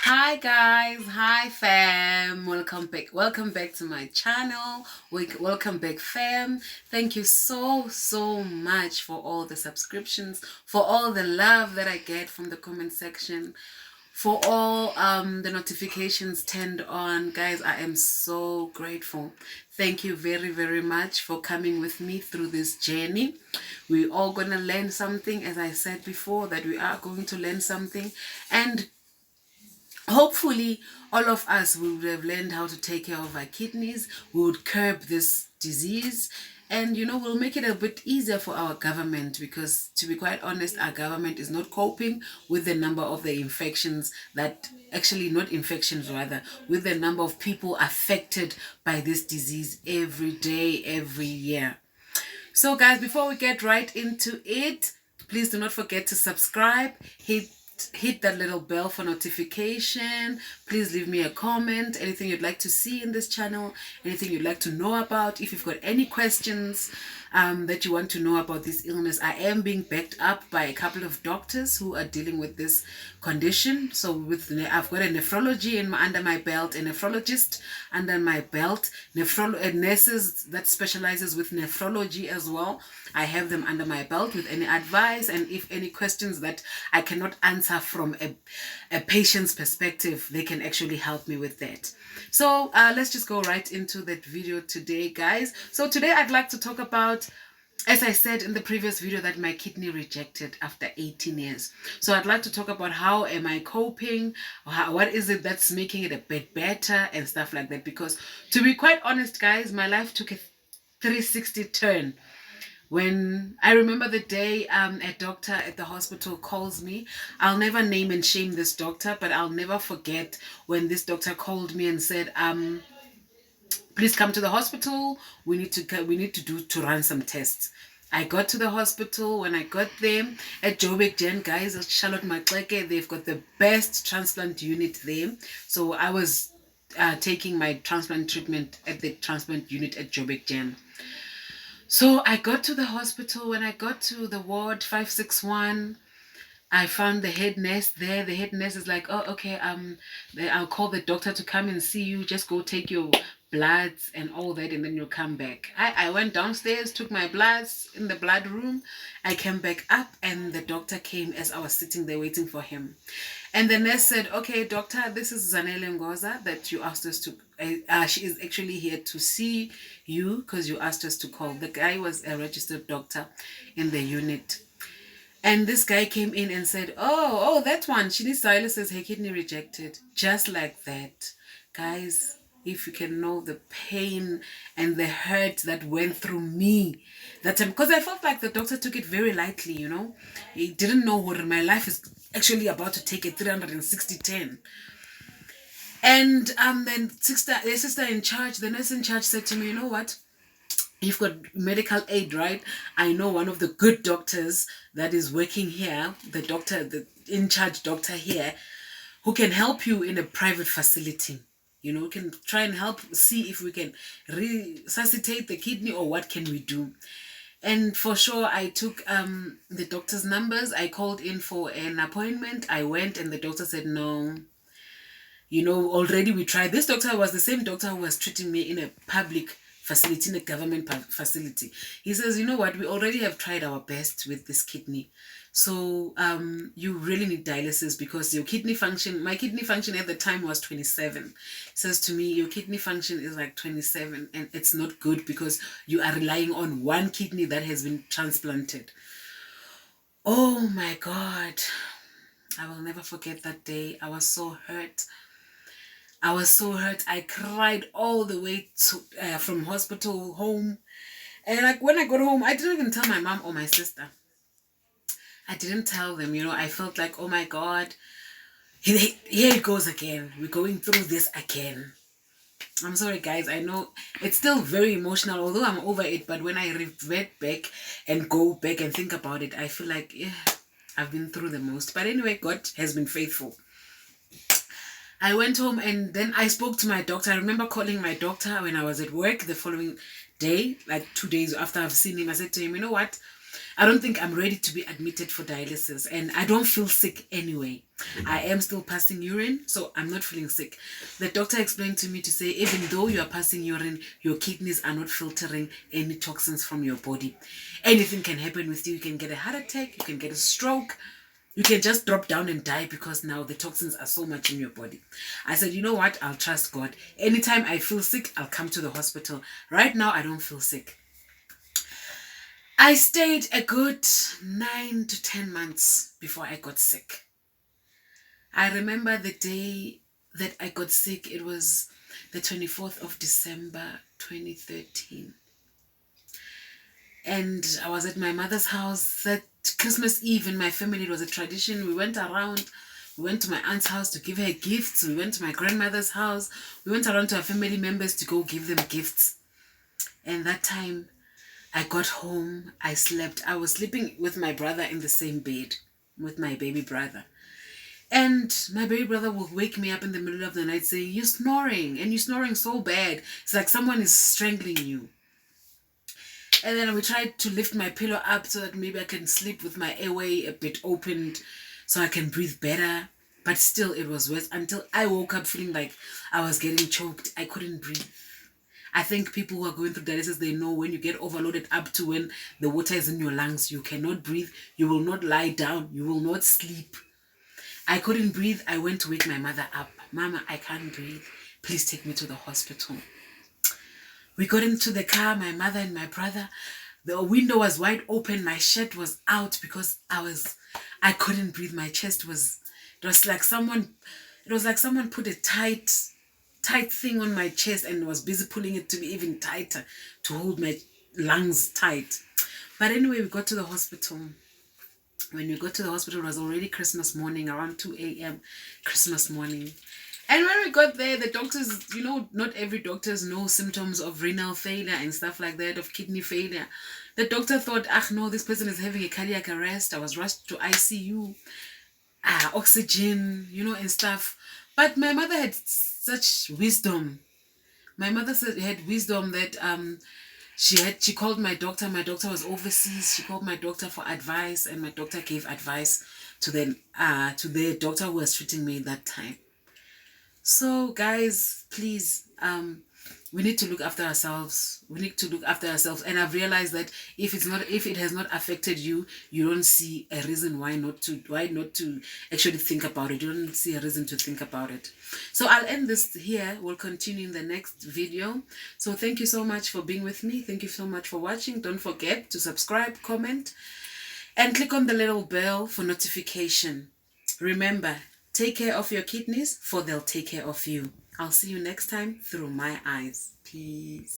Hi guys, hi fam, welcome back to my channel. Welcome back fam. Thank you so much for all the subscriptions, for all the love that I get from the comment section, for all the notifications turned on. Guys, I am so grateful. Thank you very much for coming with me through this journey. We're all gonna learn something. As I said before, that we are going to learn something, and hopefully all of us would have learned how to take care of our kidneys. We would curb this disease, and we'll make it a bit easier for our government, because to be quite honest, our government is not coping with the number of the infections that actually not infections rather, with the number of people affected by this disease every day, every year. So guys, before we get right into it, please do not forget to subscribe, hit that little bell for notification. Please leave me a comment, anything you'd like to see in this channel, anything you'd like to know about. If you've got any questions that you want to know about this illness, I am being backed up by a couple of doctors who are dealing with this condition. So I've got a nephrology under my belt, a nephrologist under my belt, nurses that specializes with nephrology as well. I have them under my belt with any advice, and if any questions that I cannot answer from a patient's perspective, they can actually help me with that. So let's just go right into that video today, guys. So today I'd like to talk about, as I said in the previous video, that my kidney rejected after 18 years. So I'd like to talk about how am I coping, what is it that's making it a bit better and stuff like that. Because to be quite honest, guys, my life took a 360 turn. When I remember the day a doctor at the hospital calls me. I'll never name and shame this doctor, but I'll never forget when this doctor called me and said, please come to the hospital. We need to run some tests. I got to the hospital. When I got there at Joburg Gen, guys, at Charlotte Maxeke, they've got the best transplant unit there. So I was taking my transplant treatment at the transplant unit at Joburg Gen. So I got to the hospital. When I got to the ward 561, I found the head nurse there. The head nurse is like, "Oh, okay. I'll call the doctor to come and see you. Just go take your bloods and all that, and then you'll come back." I went downstairs, took my bloods in the blood room. I came back up, and the doctor came as I was sitting there waiting for him. And the nurse said, "Okay, doctor, this is Zanelle Ngoza that you asked us to. She is actually here to see you because you asked us to call." The guy was a registered doctor in the unit. And this guy came in and said, oh, that one, she needs dialysis, her kidney rejected. Just like that. Guys, if you can know the pain and the hurt that went through me that time, because I felt like the doctor took it very lightly, He didn't know what my life is actually about to take a 360 turn. And then the sister in charge, the nurse in charge said to me, "You know what? You've got medical aid, right? I know one of the good doctors that is working here, the in charge doctor here, who can help you in a private facility. We can try and help see if we can resuscitate the kidney, or what can we do." And for sure, I took the doctor's numbers. I called in for an appointment. I went, and the doctor said, "No, already we tried." This doctor was the same doctor who was treating me in a public facility, in a government facility. He says, "You know what, we already have tried our best with this kidney. So you really need dialysis, because your kidney function," my kidney function at the time was 27. He says to me, "Your kidney function is like 27, and it's not good because you are relying on one kidney that has been transplanted." Oh my God. I will never forget that day. I was so hurt. I cried all the way to from hospital home. And like when I got home, I didn't even tell my mom or my sister. I didn't tell them, I felt like, oh my God, here it goes again. We're going through this again. I'm sorry, guys. I know it's still very emotional, although I'm over it. But when I revert back and go back and think about it, I feel like, yeah, I've been through the most. But anyway, God has been faithful. I went home, and then I spoke to my doctor. I remember calling my doctor when I was at work the following day, like 2 days after I've seen him. I said to him, "You know what? I don't think I'm ready to be admitted for dialysis, and I don't feel sick anyway. I am still passing urine, so I'm not feeling sick. The doctor explained to me to say, even though you are passing urine, your kidneys are not filtering any toxins from your body. Anything can happen with you. You can get a heart attack, you can get a stroke, you can just drop down and die because now the toxins are so much in your body. I said, you know what? I'll trust God. Anytime I feel sick, I'll come to the hospital. Right now, I don't feel sick. I stayed a good 9 to 10 months before I got sick. I remember the day that I got sick. It was the 24th of December 2013. And I was at my mother's house that Christmas Eve in my family. It was a tradition. We went around. We went to my aunt's house to give her gifts. We went to my grandmother's house. We went around to our family members to go give them gifts. And that time, I got home. I slept. I was sleeping with my brother in the same bed, with my baby brother. And my baby brother will wake me up in the middle of the night saying, you're snoring, and you're snoring so bad. It's like someone is strangling you. And then we tried to lift my pillow up so that maybe I can sleep with my airway a bit opened so I can breathe better. But still, it was worse until I woke up feeling like I was getting choked. I couldn't breathe. I think people who are going through dialysis, they know when you get overloaded up to when the water is in your lungs, you cannot breathe. You will not lie down. You will not sleep. I couldn't breathe. I went to wake my mother up. Mama, I can't breathe. Please take me to the hospital. We got into the car, my mother and my brother. The window was wide open. My shirt was out because I couldn't breathe. My chest was, it was like someone put a tight thing on my chest and was busy pulling it to be even tighter to hold my lungs tight. But anyway, we got to the hospital. When we got to the hospital, it was already Christmas morning, around 2 a.m. Christmas morning. And when we got there, the doctors, not every doctors know symptoms of renal failure and stuff like that, of kidney failure. The doctor thought, no, this person is having a cardiac arrest. I was rushed to ICU, oxygen, and stuff. But my mother had such wisdom. My mother had wisdom that she called my doctor. My doctor was overseas. She called my doctor for advice, and my doctor gave advice to the doctor who was treating me that time. So guys, please, we need to look after ourselves. We need to look after ourselves. And I've realized that if it has not affected you, you don't see a reason why not to actually think about it. You don't see a reason to think about it. So I'll end this here. We'll continue in the next video. So thank you so much for being with me. Thank you so much for watching. Don't forget to subscribe, comment, and click on the little bell for notification. Remember, take care of your kidneys, for they'll take care of you. I'll see you next time through my eyes. Peace.